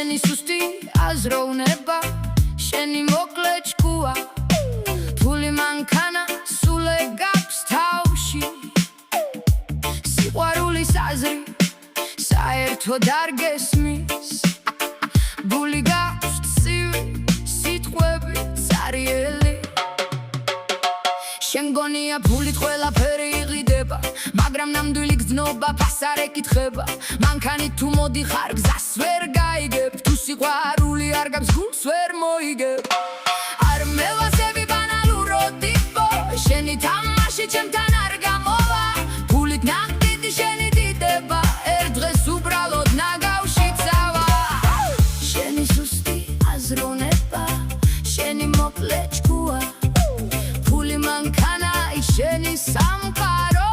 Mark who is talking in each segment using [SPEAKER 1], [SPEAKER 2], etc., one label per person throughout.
[SPEAKER 1] შენი სუსტი აზროვნება შენი მოკლე ჭკუა ფული მანქანა სულე გაქვს თავში სიყვარულის აზრი საერთოდ არ გესმის გული გაქვს ცივი სიტყვები წარიელი შენ გონია ფულით ყველაფერი იყიდება მაგრამ ნამდვილი გრძნობა ფასარ ეკითხება მანქანით თუ მოდიხარ გზას ვერ გაიგებ თუ სიყვარული არ გაქვს გულს ვერ მოიგებ არ მევასები ბანალურად იპო შენი თამაში ჩემთან არ გამოვა ფულით ნახტიდი შენი დიდება ერთ დღეს უბრალოდ ნაგავში წავა შენი სუსტი აზროვნება შენი მოკლე ჭკუა ფული მანქანა შენი სამყარო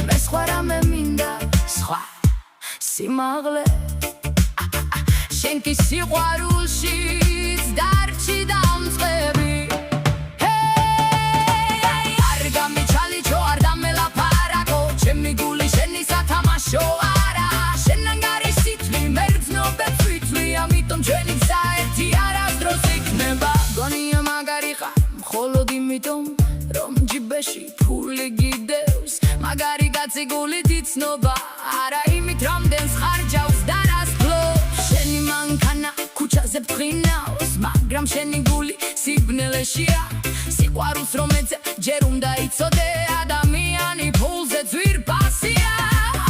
[SPEAKER 1] მე სხვა რამე მინდა სხვა სიმაღლე შენ კი სიყვარულშიც დარჩი დამწყები არ გამიჩალიჩო არ დამელაპარაკო ჩემი გული შენი სათამაშო არა შენთან გარისითლი მერგზნობებს ვითვლი ამიტომ ჩვენი გზა ერთი არასდროს იქნება გონია მაგარი ხარ მხოლოდ იმიტომ რომ ჯიბეში ფული გიდევს მაგარი კაცი გულით იცნობა არა იმით რამდენს ხარჯავს და რას ფლობს შენი მანქანა ქუჩაზე ფრინავს მაგრამ შენი გული სიბნელეშია სიყვარულს რომ ეძებ ჯერ უნდა იცოდე ადამიანი ფულზე ძვირფასია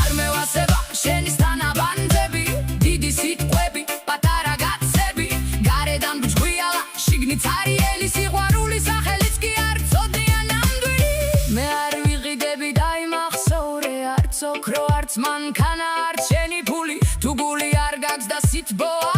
[SPEAKER 1] არ მევასება შენის თანაბანძები დიდი სიტყვები პატარა კაცები გარედან ბჭყვიალა შიგნით არიელი სიყვარული სახელიც კი არ ცოდნიან ნამდვილი მე არ ვიყიდები დაიმახსოვრე არც ოქრო არც მანქანა არც შენი ფული თუ გული არ გაქვს და სითბო